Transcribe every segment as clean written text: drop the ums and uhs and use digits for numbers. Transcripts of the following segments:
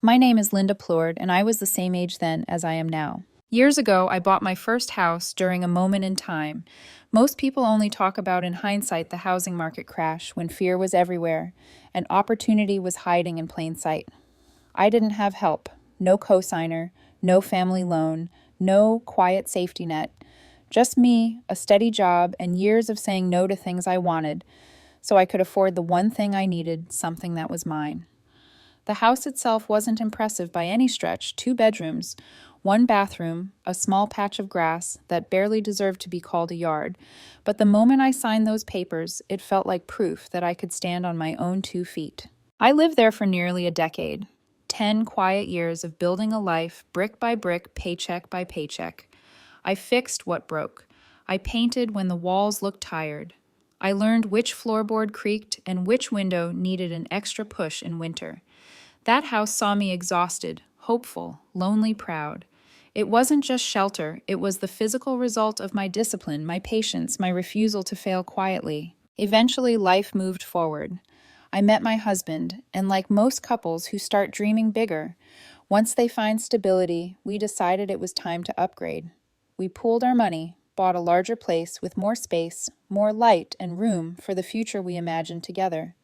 My name is Linda Plourde, and I was the same age then as I am now. Years ago, I bought my first house during a moment in time. Most people only talk about in hindsight the housing market crash when fear was everywhere and opportunity was hiding in plain sight. I didn't have help, no cosigner, no family loan, no quiet safety net. Just me, a steady job, and years of saying no to things I wanted so I could afford the one thing I needed, something that was mine. The house itself wasn't impressive by any stretch. 2 bedrooms, 1 bathroom, a small patch of grass that barely deserved to be called a yard. But the moment I signed those papers, it felt like proof that I could stand on my own 2 feet. I lived there for nearly a decade. 10 quiet years of building a life, brick by brick, paycheck by paycheck. I fixed what broke. I painted when the walls looked tired. I learned which floorboard creaked and which window needed an extra push in winter. That house saw me exhausted, hopeful, lonely, proud. It wasn't just shelter, it was the physical result of my discipline, my patience, my refusal to fail quietly. Eventually, life moved forward. I met my husband, and like most couples who start dreaming bigger, once they find stability, we decided it was time to upgrade. We pooled our money, bought a larger place with more space, more light, and room for the future we imagined together.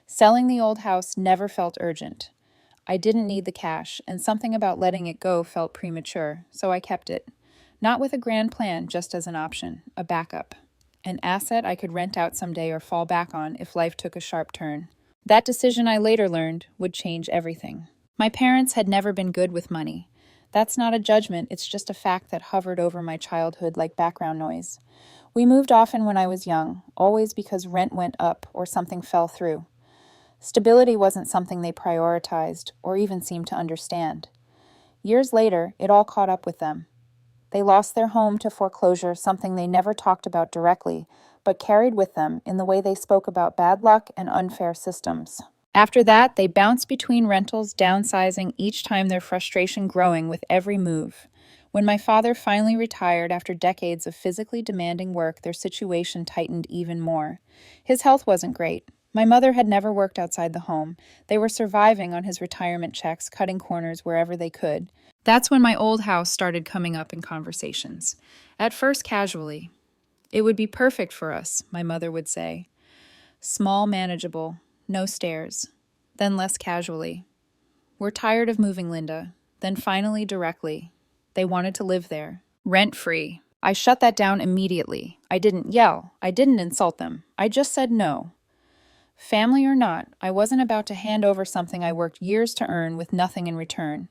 Selling the old house never felt urgent. I didn't need the cash, and something about letting it go felt premature, so I kept it. Not with a grand plan, just as an option, a backup. An asset I could rent out someday or fall back on if life took a sharp turn. That decision, I later learned, would change everything. My parents had never been good with money. That's not a judgment, it's just a fact that hovered over my childhood like background noise. We moved often when I was young, always because rent went up or something fell through. Stability wasn't something they prioritized or even seemed to understand. Years later, it all caught up with them. They lost their home to foreclosure, something they never talked about directly, but carried with them in the way they spoke about bad luck and unfair systems. After that, they bounced between rentals, downsizing, each time their frustration growing with every move. When my father finally retired after decades of physically demanding work, their situation tightened even more. His health wasn't great. My mother had never worked outside the home. They were surviving on his retirement checks, cutting corners wherever they could. That's when my old house started coming up in conversations. At first, casually. It would be perfect for us, my mother would say. Small, manageable, no stairs. Then less casually. We're tired of moving, Linda. Then finally, directly. They wanted to live there. Rent-free. I shut that down immediately. I didn't yell. I didn't insult them. I just said no. Family or not, I wasn't about to hand over something I worked years to earn with nothing in return.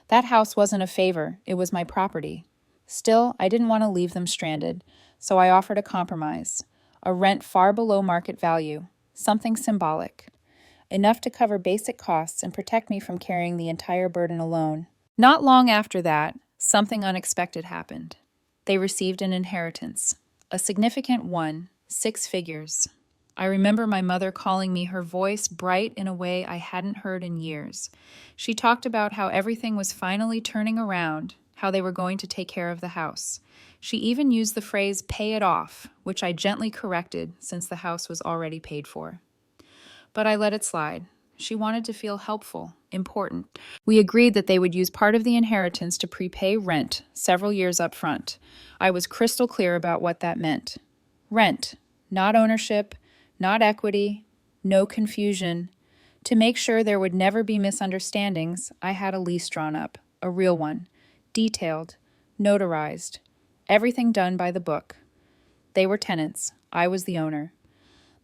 That house wasn't a favor, it was my property. Still, I didn't want to leave them stranded, so I offered a compromise. A rent far below market value, something symbolic. Enough to cover basic costs and protect me from carrying the entire burden alone. Not long after that, something unexpected happened. They received an inheritance. A significant one, 6 figures. I remember my mother calling me, her voice bright in a way I hadn't heard in years. She talked about how everything was finally turning around, how they were going to take care of the house. She even used the phrase, pay it off, which I gently corrected since the house was already paid for. But I let it slide. She wanted to feel helpful, important. We agreed that they would use part of the inheritance to prepay rent several years up front. I was crystal clear about what that meant. Rent, not ownership, not equity, no confusion. To make sure there would never be misunderstandings, I had a lease drawn up, a real one, detailed, notarized, everything done by the book. They were tenants, I was the owner.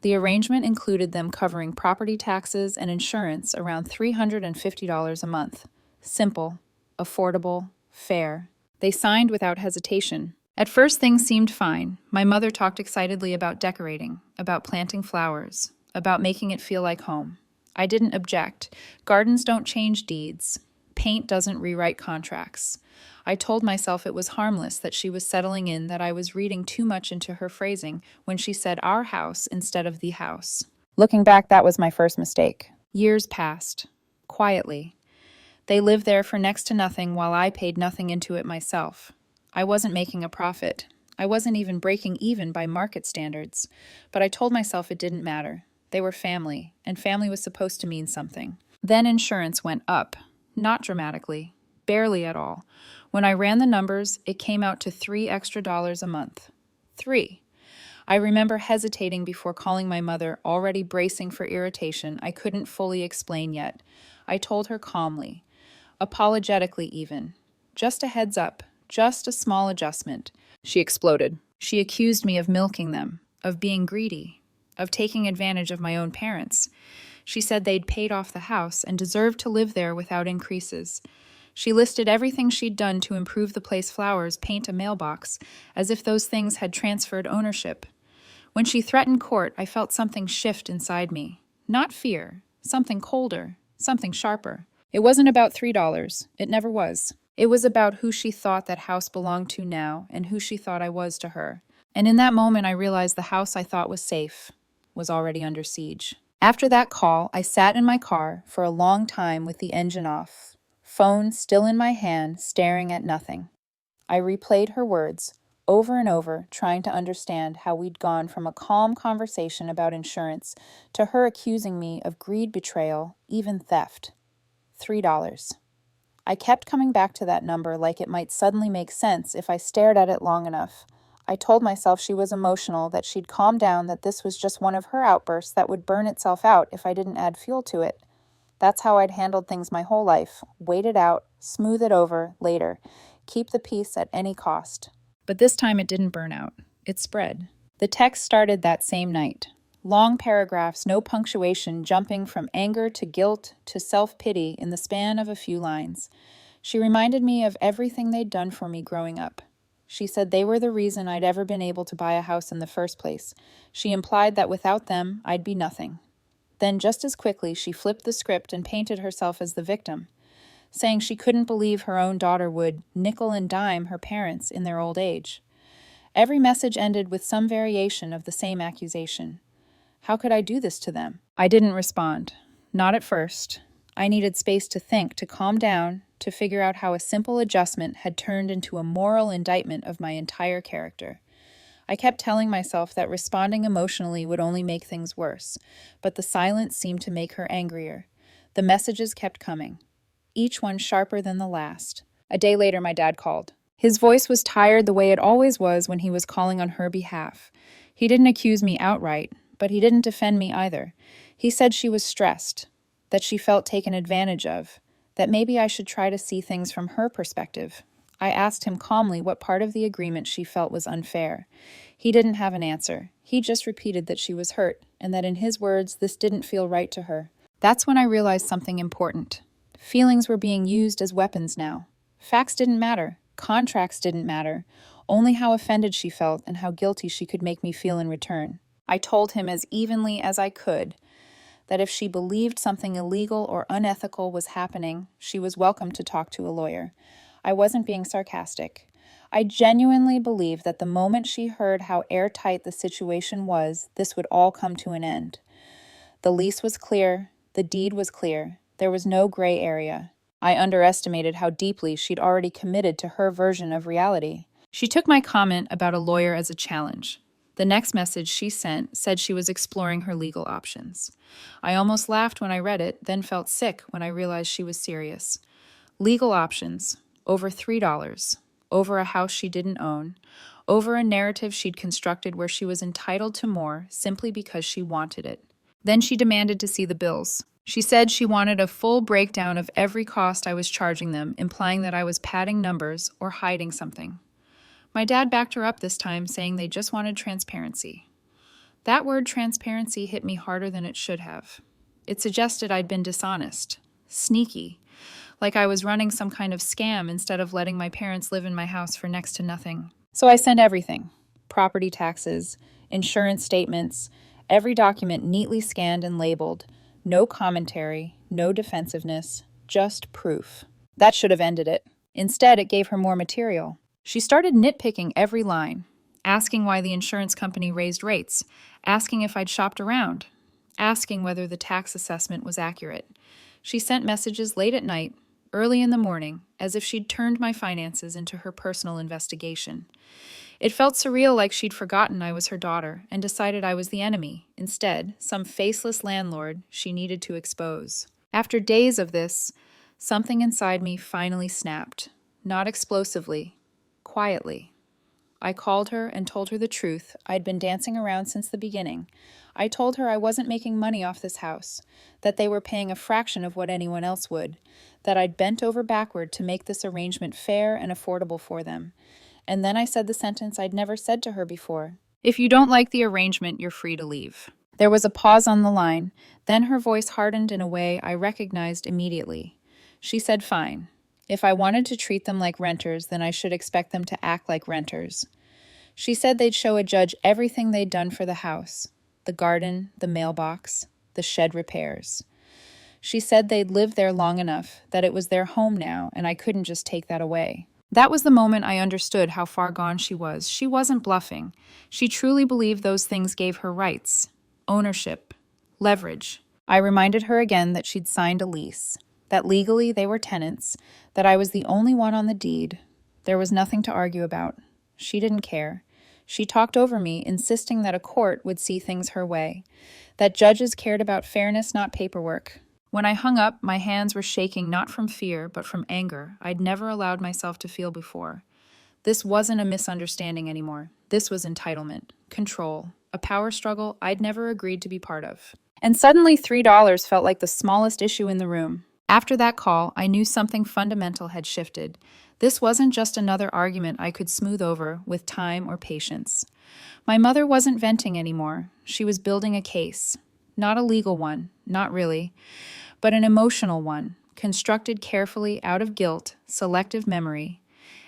The arrangement included them covering property taxes and insurance around $350 a month. Simple, affordable, fair. They signed without hesitation. At first, things seemed fine. My mother talked excitedly about decorating, about planting flowers, about making it feel like home. I didn't object. Gardens don't change deeds. Paint doesn't rewrite contracts. I told myself it was harmless, that she was settling in, that I was reading too much into her phrasing when she said our house instead of the house. Looking back, that was my first mistake. Years passed. Quietly. They lived there for next to nothing while I paid nothing into it myself. I wasn't making a profit. I wasn't even breaking even by market standards. But I told myself it didn't matter. They were family, and family was supposed to mean something. Then insurance went up. Not dramatically, barely at all. When I ran the numbers, it came out to $3 extra a month. 3. I remember hesitating before calling my mother, already bracing for irritation I couldn't fully explain yet. I told her calmly, apologetically even. Just a heads up, just a small adjustment. She exploded. She accused me of milking them, of being greedy, of taking advantage of my own parents. She said they'd paid off the house and deserved to live there without increases. She listed everything she'd done to improve the place flowers, paint a mailbox, as if those things had transferred ownership. When she threatened court, I felt something shift inside me. Not fear, something colder, something sharper. It wasn't about $3. It never was. It was about who she thought that house belonged to now and who she thought I was to her. And in that moment, I realized the house I thought was safe was already under siege. After that call, I sat in my car for a long time with the engine off, phone still in my hand, staring at nothing. I replayed her words over and over, trying to understand how we'd gone from a calm conversation about insurance to her accusing me of greed, betrayal, even theft. $3. I kept coming back to that number like it might suddenly make sense if I stared at it long enough. I told myself she was emotional, that she'd calm down, that this was just one of her outbursts that would burn itself out if I didn't add fuel to it. That's how I'd handled things my whole life. Wait it out, smooth it over later, keep the peace at any cost. But this time it didn't burn out. It spread. The text started that same night. Long paragraphs, no punctuation, jumping from anger to guilt to self-pity in the span of a few lines. She reminded me of everything they'd done for me growing up. She said they were the reason I'd ever been able to buy a house in the first place. She implied that without them, I'd be nothing. Then, just as quickly, she flipped the script and painted herself as the victim, saying she couldn't believe her own daughter would nickel and dime her parents in their old age. Every message ended with some variation of the same accusation. How could I do this to them? I didn't respond. Not at first. I needed space to think, to calm down, to figure out how a simple adjustment had turned into a moral indictment of my entire character. I kept telling myself that responding emotionally would only make things worse, but the silence seemed to make her angrier. The messages kept coming, each one sharper than the last. A day later, my dad called. His voice was tired the way it always was when he was calling on her behalf. He didn't accuse me outright, but he didn't defend me either. He said she was stressed, that she felt taken advantage of, that maybe I should try to see things from her perspective. I asked him calmly what part of the agreement she felt was unfair. He didn't have an answer. He just repeated that she was hurt, and that in his words, this didn't feel right to her. That's when I realized something important. Feelings were being used as weapons now. Facts didn't matter. Contracts didn't matter. Only how offended she felt and how guilty she could make me feel in return. I told him as evenly as I could that if she believed something illegal or unethical was happening, she was welcome to talk to a lawyer. I wasn't being sarcastic. I genuinely believed that the moment she heard how airtight the situation was, this would all come to an end. The lease was clear. The deed was clear. There was no gray area. I underestimated how deeply she'd already committed to her version of reality. She took my comment about a lawyer as a challenge. The next message she sent said she was exploring her legal options. I almost laughed when I read it, then felt sick when I realized she was serious. Legal options. Over $3. Over a house she didn't own. Over a narrative she'd constructed where she was entitled to more simply because she wanted it. Then she demanded to see the bills. She said she wanted a full breakdown of every cost I was charging them, implying that I was padding numbers or hiding something. My dad backed her up this time, saying they just wanted transparency. That word transparency hit me harder than it should have. It suggested I'd been dishonest, sneaky, like I was running some kind of scam instead of letting my parents live in my house for next to nothing. So I sent everything: property taxes, insurance statements, every document neatly scanned and labeled. No commentary, no defensiveness, just proof. That should have ended it. Instead, it gave her more material. She started nitpicking every line, asking why the insurance company raised rates, asking if I'd shopped around, asking whether the tax assessment was accurate. She sent messages late at night, early in the morning, as if she'd turned my finances into her personal investigation. It felt surreal, like she'd forgotten I was her daughter and decided I was the enemy, instead, some faceless landlord she needed to expose. After days of this, Something inside me finally snapped. Not explosively, quietly. I called her and told her the truth I'd been dancing around since the beginning. I told her I wasn't making money off this house, that they were paying a fraction of what anyone else would, that I'd bent over backward to make this arrangement fair and affordable for them. And then I said the sentence I'd never said to her before. If you don't like the arrangement, you're free to leave. There was a pause on the line. Then her voice hardened in a way I recognized immediately. She said, "Fine. If I wanted to treat them like renters, then I should expect them to act like renters." She said they'd show a judge everything they'd done for the house, the garden, the mailbox, the shed repairs. She said they'd lived there long enough, that it was their home now, and I couldn't just take that away. That was the moment I understood how far gone she was. She wasn't bluffing. She truly believed those things gave her rights, ownership, leverage. I reminded her again that she'd signed a lease, that legally they were tenants, that I was the only one on the deed. There was nothing to argue about. She didn't care. She talked over me, insisting that a court would see things her way, that judges cared about fairness, not paperwork. When I hung up, my hands were shaking not from fear, but from anger I'd never allowed myself to feel before. This wasn't a misunderstanding anymore. This was entitlement, control, a power struggle I'd never agreed to be part of. And suddenly $3 felt like the smallest issue in the room. After that call, I knew something fundamental had shifted. This wasn't just another argument I could smooth over with time or patience. My mother wasn't venting anymore. She was building a case. Not a legal one, not really, but an emotional one, constructed carefully out of guilt, selective memory,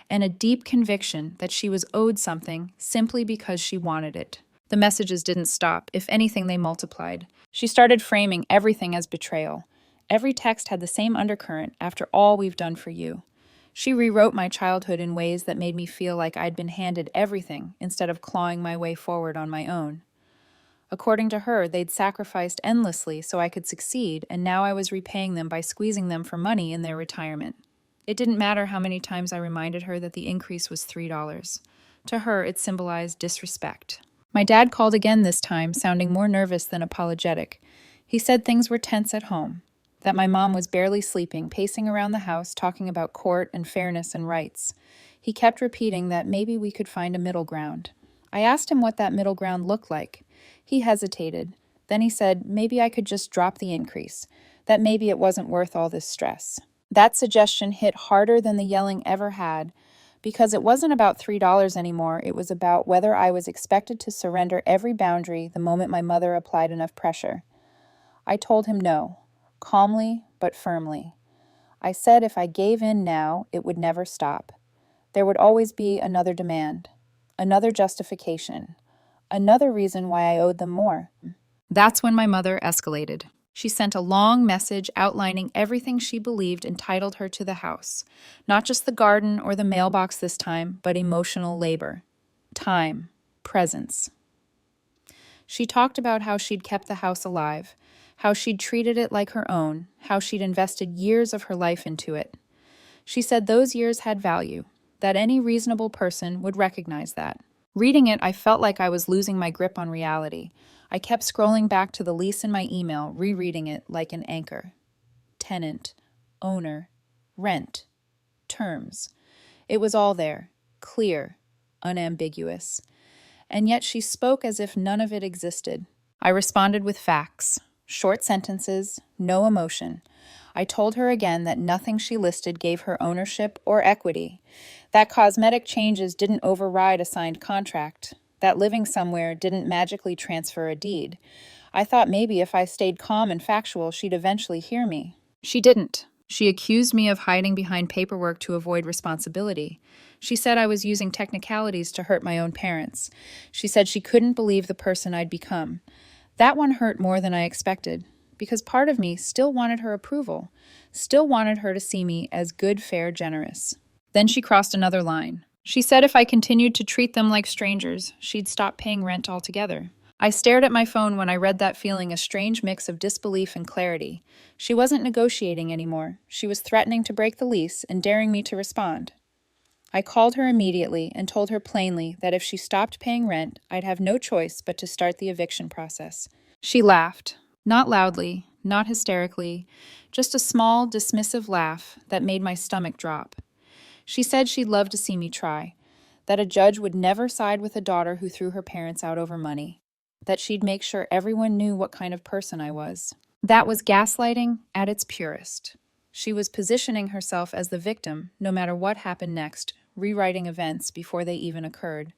and a deep conviction that she was owed something simply because she wanted it. The messages didn't stop. If anything, they multiplied. She started framing everything as betrayal. Every text had the same undercurrent, "After all we've done for you." She rewrote my childhood in ways that made me feel like I'd been handed everything instead of clawing my way forward on my own. According to her, they'd sacrificed endlessly so I could succeed, and now I was repaying them by squeezing them for money in their retirement. It didn't matter how many times I reminded her that the increase was $3. To her, it symbolized disrespect. My dad called again this time, sounding more nervous than apologetic. He said things were tense at home, that my mom was barely sleeping, pacing around the house, talking about court and fairness and rights. He kept repeating that maybe we could find a middle ground. I asked him what that middle ground looked like. He hesitated. Then he said maybe I could just drop the increase, that maybe it wasn't worth all this stress. That suggestion hit harder than the yelling ever had, because it wasn't about $3 anymore. It was about whether I was expected to surrender every boundary the moment my mother applied enough pressure. I told him no, calmly but firmly. I said if I gave in now, it would never stop. There would always be another demand, another justification, another reason why I owed them more. That's when my mother escalated. She sent a long message outlining everything she believed entitled her to the house. Not just the garden or the mailbox this time, but emotional labor, time, presence. She talked about how she'd kept the house alive, how she'd treated it like her own, how she'd invested years of her life into it. She said those years had value, that any reasonable person would recognize that. Reading it, I felt like I was losing my grip on reality. I kept scrolling back to the lease in my email, rereading it like an anchor. Tenant, owner, rent, terms. It was all there, clear, unambiguous. And yet she spoke as if none of it existed. I responded with facts, short sentences, no emotion. I told her again that nothing she listed gave her ownership or equity, that cosmetic changes didn't override a signed contract, that living somewhere didn't magically transfer a deed. I thought maybe if I stayed calm and factual, she'd eventually hear me. She didn't. She accused me of hiding behind paperwork to avoid responsibility. She said I was using technicalities to hurt my own parents. She said she couldn't believe the person I'd become. That one hurt more than I expected, because part of me still wanted her approval, still wanted her to see me as good, fair, generous. Then she crossed another line. She said if I continued to treat them like strangers, she'd stop paying rent altogether. I stared at my phone when I read that, feeling a strange mix of disbelief and clarity. She wasn't negotiating anymore. She was threatening to break the lease and daring me to respond. I called her immediately and told her plainly that if she stopped paying rent, I'd have no choice but to start the eviction process. She laughed, not loudly, not hysterically, just a small, dismissive laugh that made my stomach drop. She said she'd love to see me try, that a judge would never side with a daughter who threw her parents out over money, that she'd make sure everyone knew what kind of person I was. That was gaslighting at its purest. She was positioning herself as the victim, no matter what happened next, rewriting events before they even occurred.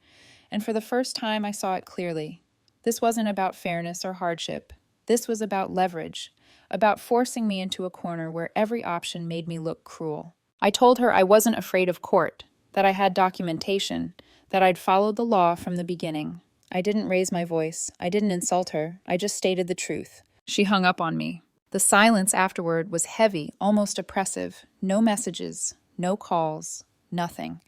And for the first time, I saw it clearly. This wasn't about fairness or hardship. This was about leverage, about forcing me into a corner where every option made me look cruel. I told her I wasn't afraid of court, that I had documentation, that I'd followed the law from the beginning. I didn't raise my voice. I didn't insult her. I just stated the truth. She hung up on me. The silence afterward was heavy, almost oppressive. No messages, no calls, nothing.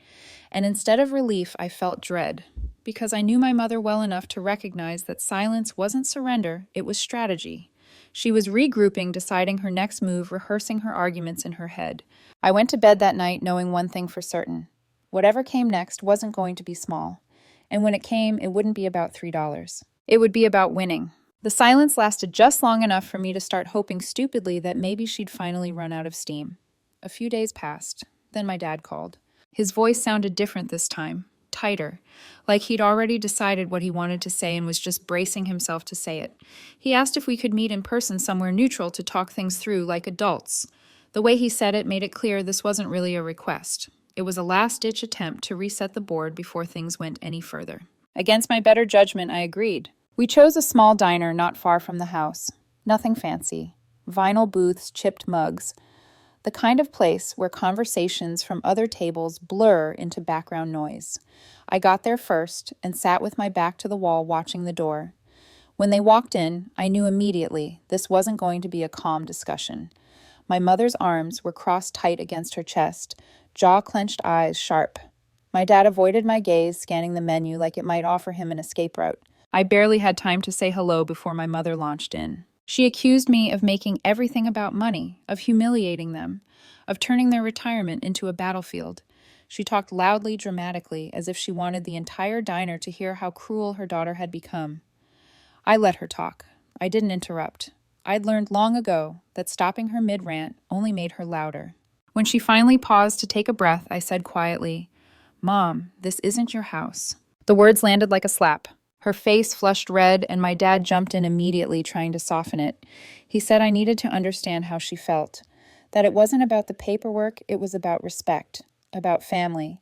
And instead of relief, I felt dread, because I knew my mother well enough to recognize that silence wasn't surrender, it was strategy. She was regrouping, deciding her next move, rehearsing her arguments in her head. I went to bed that night knowing one thing for certain. Whatever came next wasn't going to be small. And when it came, it wouldn't be about $3. It would be about winning. The silence lasted just long enough for me to start hoping stupidly that maybe she'd finally run out of steam. A few days passed. Then my dad called. His voice sounded different this time, tighter, like he'd already decided what he wanted to say and was just bracing himself to say it. He asked if we could meet in person somewhere neutral to talk things through like adults. The way he said it made it clear this wasn't really a request. It was a last-ditch attempt to reset the board before things went any further. Against my better judgment, I agreed. We chose a small diner not far from the house. Nothing fancy. Vinyl booths, chipped mugs. The kind of place where conversations from other tables blur into background noise. I got there first and sat with my back to the wall watching the door. When they walked in, I knew immediately this wasn't going to be a calm discussion. My mother's arms were crossed tight against her chest, jaw-clenched eyes sharp. My dad avoided my gaze, scanning the menu like it might offer him an escape route. I barely had time to say hello before my mother launched in. She accused me of making everything about money, of humiliating them, of turning their retirement into a battlefield. She talked loudly, dramatically, as if she wanted the entire diner to hear how cruel her daughter had become. I let her talk. I didn't interrupt. I'd learned long ago that stopping her mid-rant only made her louder. When she finally paused to take a breath, I said quietly, "Mom, this isn't your house." The words landed like a slap. Her face flushed red, and my dad jumped in immediately, trying to soften it. He said I needed to understand how she felt, that it wasn't about the paperwork, it was about respect, about family,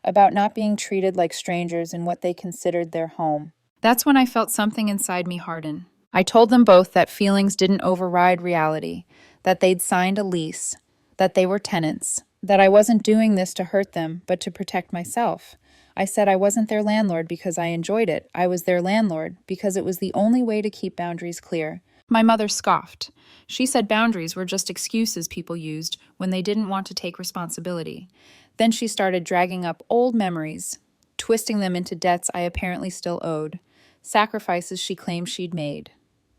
about not being treated like strangers in what they considered their home. That's when I felt something inside me harden. I told them both that feelings didn't override reality, that they'd signed a lease, that they were tenants, that I wasn't doing this to hurt them, but to protect myself. I said I wasn't their landlord because I enjoyed it. I was their landlord because it was the only way to keep boundaries clear. My mother scoffed. She said boundaries were just excuses people used when they didn't want to take responsibility. Then she started dragging up old memories, twisting them into debts I apparently still owed, sacrifices she claimed she'd made,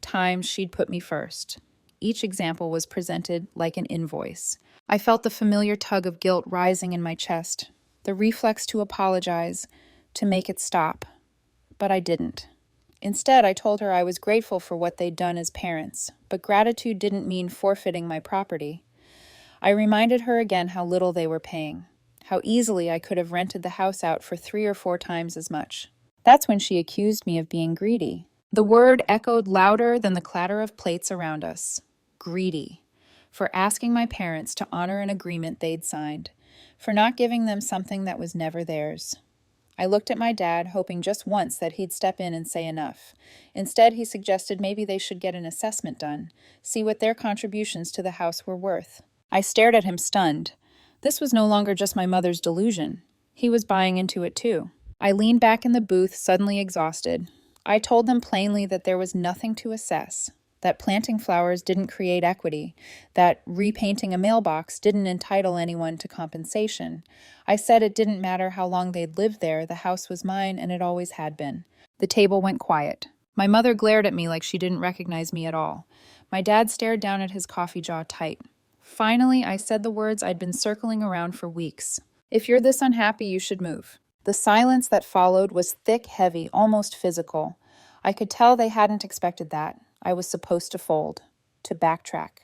times she'd put me first. Each example was presented like an invoice. I felt the familiar tug of guilt rising in my chest, the reflex to apologize, to make it stop. But I didn't. Instead, I told her I was grateful for what they'd done as parents, but gratitude didn't mean forfeiting my property. I reminded her again how little they were paying, how easily I could have rented the house out for 3 or 4 times as much. That's when she accused me of being greedy. The word echoed louder than the clatter of plates around us. Greedy. For asking my parents to honor an agreement they'd signed. For not giving them something that was never theirs. I looked at my dad, hoping just once that he'd step in and say enough. Instead, he suggested maybe they should get an assessment done, see what their contributions to the house were worth. I stared at him stunned. This was no longer just my mother's delusion. He was buying into it too. I leaned back in the booth, suddenly exhausted. I told them plainly that there was nothing to assess, that planting flowers didn't create equity, that repainting a mailbox didn't entitle anyone to compensation. I said it didn't matter how long they'd lived there, the house was mine and it always had been. The table went quiet. My mother glared at me like she didn't recognize me at all. My dad stared down at his coffee jaw tight. Finally, I said the words I'd been circling around for weeks. If you're this unhappy, you should move. The silence that followed was thick, heavy, almost physical. I could tell they hadn't expected that. I was supposed to fold. to backtrack,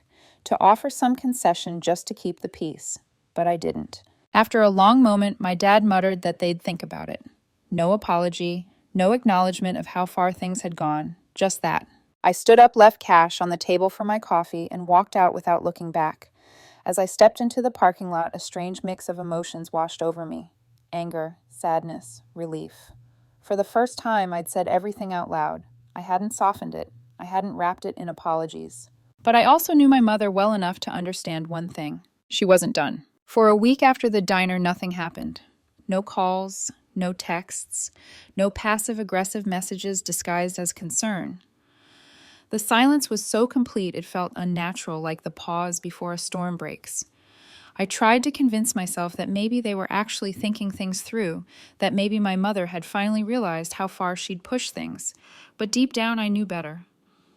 to offer some concession just to keep the peace. But I didn't. After a long moment, my dad muttered that they'd think about it. No apology, no acknowledgement of how far things had gone, just that. I stood up, left cash on the table for my coffee, and walked out without looking back. As I stepped into the parking lot, a strange mix of emotions washed over me. Anger, sadness, relief. For the first time, I'd said everything out loud. I hadn't softened it. I hadn't wrapped it in apologies. But I also knew my mother well enough to understand one thing. She wasn't done. For a week after the diner, nothing happened. No calls, no texts, no passive-aggressive messages disguised as concern. The silence was so complete it felt unnatural, like the pause before a storm breaks. I tried to convince myself that maybe they were actually thinking things through, that maybe my mother had finally realized how far she'd pushed things. But deep down I knew better.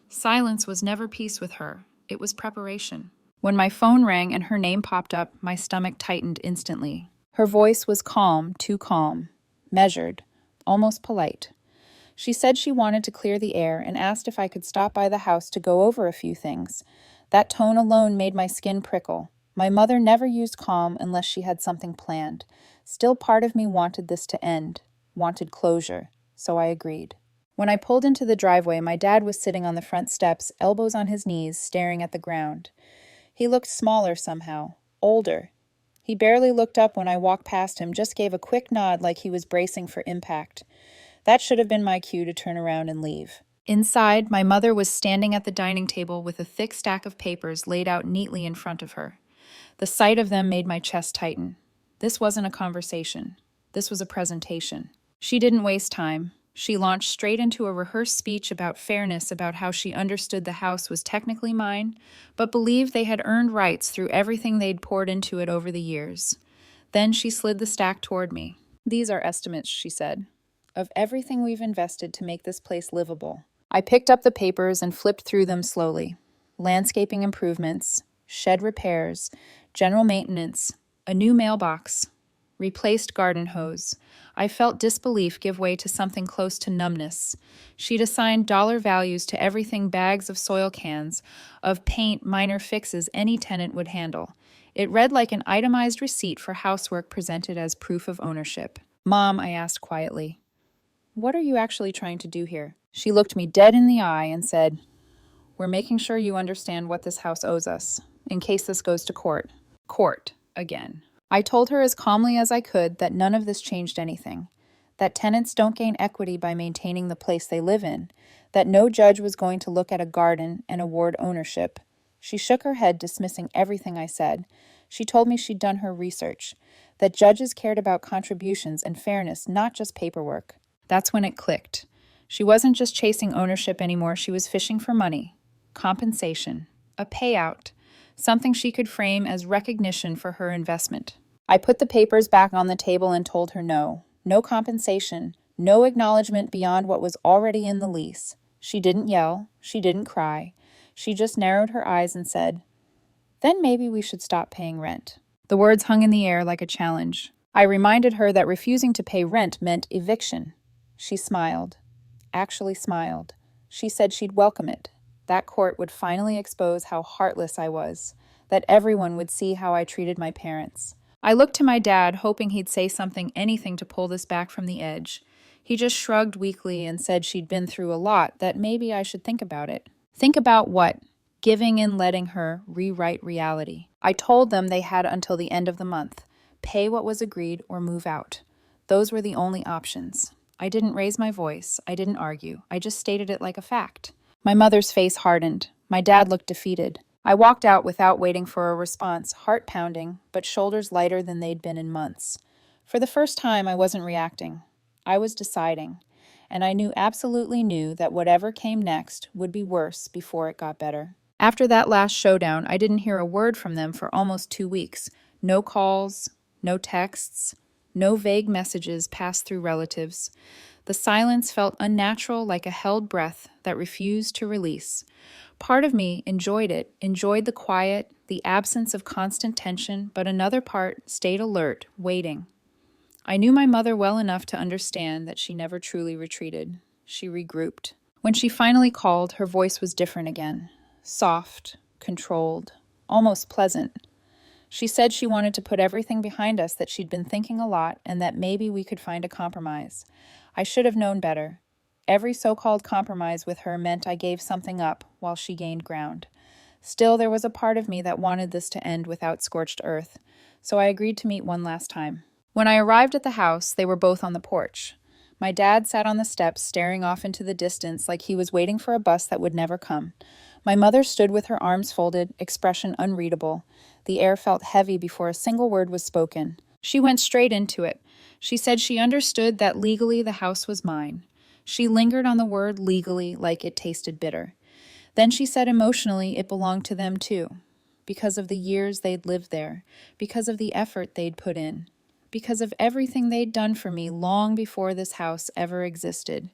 Silence was never peace with her. It was preparation. When my phone rang and her name popped up, my stomach tightened instantly. Her voice was calm, too calm, measured, almost polite. She said she wanted to clear the air and asked if I could stop by the house to go over a few things. That tone alone made my skin prickle. My mother never used calm unless she had something planned. Still, part of me wanted this to end, wanted closure, so I agreed. When I pulled into the driveway, my dad was sitting on the front steps, elbows on his knees, staring at the ground. He looked smaller somehow, older. He barely looked up when I walked past him, just gave a quick nod like he was bracing for impact. That should have been my cue to turn around and leave. Inside, my mother was standing at the dining table with a thick stack of papers laid out neatly in front of her. The sight of them made my chest tighten. This wasn't a conversation. This was a presentation. She didn't waste time. She launched straight into a rehearsed speech about fairness, about how she understood the house was technically mine, but believed they had earned rights through everything they'd poured into it over the years. Then she slid the stack toward me. "These are estimates," she said, "of everything we've invested to make this place livable." I picked up the papers and flipped through them slowly. Landscaping improvements, shed repairs, general maintenance, a new mailbox, replaced garden hose. I felt disbelief give way to something close to numbness. She'd assigned dollar values to everything, bags of soil cans, of paint, minor fixes any tenant would handle. It read like an itemized receipt for housework presented as proof of ownership. "Mom," I asked quietly, "what are you actually trying to do here?" She looked me dead in the eye and said, "We're making sure you understand what this house owes us, in case this goes to court." Court, again. I told her as calmly as I could that none of this changed anything, that tenants don't gain equity by maintaining the place they live in, that no judge was going to look at a garden and award ownership. She shook her head, dismissing everything I said. She told me she'd done her research, that judges cared about contributions and fairness, not just paperwork. That's when it clicked. She wasn't just chasing ownership anymore, she was fishing for money, compensation, a payout, something she could frame as recognition for her investment. I put the papers back on the table and told her no. No compensation, no acknowledgement beyond what was already in the lease. She didn't yell, she didn't cry. She just narrowed her eyes and said, "Then maybe we should stop paying rent." The words hung in the air like a challenge. I reminded her that refusing to pay rent meant eviction. She smiled, actually smiled. She said she'd welcome it. That court would finally expose how heartless I was, that everyone would see how I treated my parents. I looked to my dad, hoping he'd say something, anything to pull this back from the edge. He just shrugged weakly and said she'd been through a lot, that maybe I should think about it. Think about what? Giving and letting her rewrite reality. I told them they had until the end of the month. Pay what was agreed or move out. Those were the only options. I didn't raise my voice. I didn't argue. I just stated it like a fact. My mother's face hardened. My dad looked defeated. I walked out without waiting for a response, heart pounding, but shoulders lighter than they'd been in months. For the first time, I wasn't reacting. I was deciding. And I absolutely knew that whatever came next would be worse before it got better. After that last showdown, I didn't hear a word from them for almost 2 weeks. No calls, no texts, no vague messages passed through relatives. The silence felt unnatural, like a held breath that refused to release. Part of me enjoyed it, enjoyed the quiet, the absence of constant tension, but another part stayed alert, waiting. I knew my mother well enough to understand that she never truly retreated. She regrouped. When she finally called, her voice was different again. soft, controlled, almost pleasant. She said she wanted to put everything behind us, that she'd been thinking a lot, and that maybe we could find a compromise. I should have known better. Every so-called compromise with her meant I gave something up while she gained ground. Still, there was a part of me that wanted this to end without scorched earth, so I agreed to meet one last time. When I arrived at the house, they were both on the porch. My dad sat on the steps, staring off into the distance like he was waiting for a bus that would never come. My mother stood with her arms folded, expression unreadable. The air felt heavy before a single word was spoken. She went straight into it. She said she understood that legally the house was mine. She lingered on the word legally like it tasted bitter. Then she said emotionally it belonged to them too, because of the years they'd lived there, because of the effort they'd put in, because of everything they'd done for me long before this house ever existed.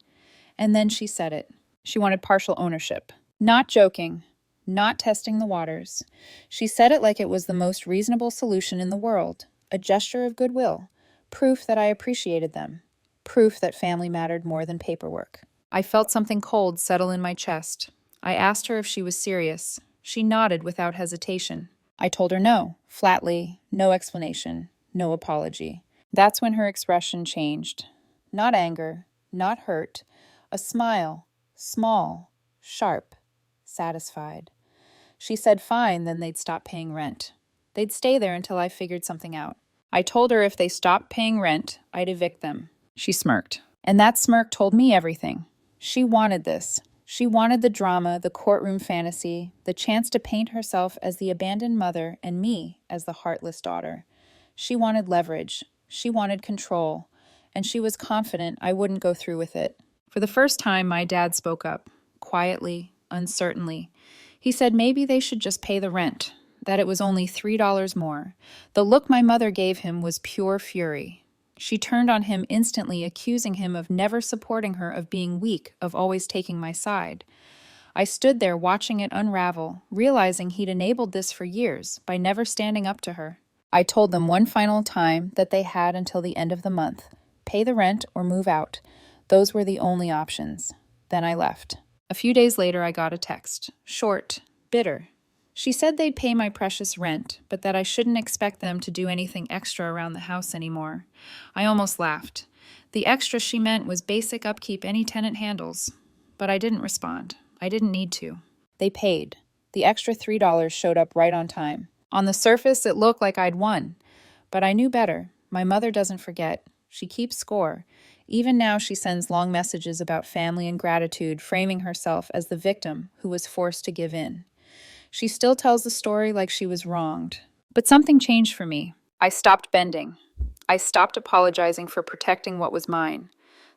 And then she said it. She wanted partial ownership. Not joking, not testing the waters. She said it like it was the most reasonable solution in the world, a gesture of goodwill, proof that I appreciated them, proof that family mattered more than paperwork. I felt something cold settle in my chest. I asked her if she was serious. She nodded without hesitation. I told her no, flatly, no explanation, no apology. That's when her expression changed. Not anger, not hurt, a smile, small, sharp, satisfied. She said fine, then they'd stop paying rent. They'd stay there until I figured something out. I told her if they stopped paying rent, I'd evict them. She smirked. And that smirk told me everything. She wanted this. She wanted the drama, the courtroom fantasy, the chance to paint herself as the abandoned mother and me as the heartless daughter. She wanted leverage. She wanted control. And she was confident I wouldn't go through with it. For the first time, my dad spoke up, quietly, uncertainly. He said maybe they should just pay the rent, that it was only $3 more. The look my mother gave him was pure fury. She turned on him instantly, accusing him of never supporting her, of being weak, of always taking my side. I stood there watching it unravel, realizing he'd enabled this for years by never standing up to her. I told them one final time that they had until the end of the month. Pay the rent or move out. Those were the only options. Then I left. A few days later, I got a text. Short, bitter. She said they'd pay my precious rent, but that I shouldn't expect them to do anything extra around the house anymore. I almost laughed. The extra she meant was basic upkeep any tenant handles. But I didn't respond. I didn't need to. They paid. The extra $3 showed up right on time. On the surface, it looked like I'd won. But I knew better. My mother doesn't forget. She keeps score. Even now, she sends long messages about family and gratitude, framing herself as the victim who was forced to give in. She still tells the story like she was wronged. But something changed for me. I stopped bending. I stopped apologizing for protecting what was mine.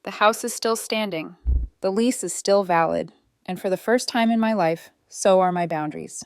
The house is still standing. The lease is still valid. And for the first time in my life, so are my boundaries.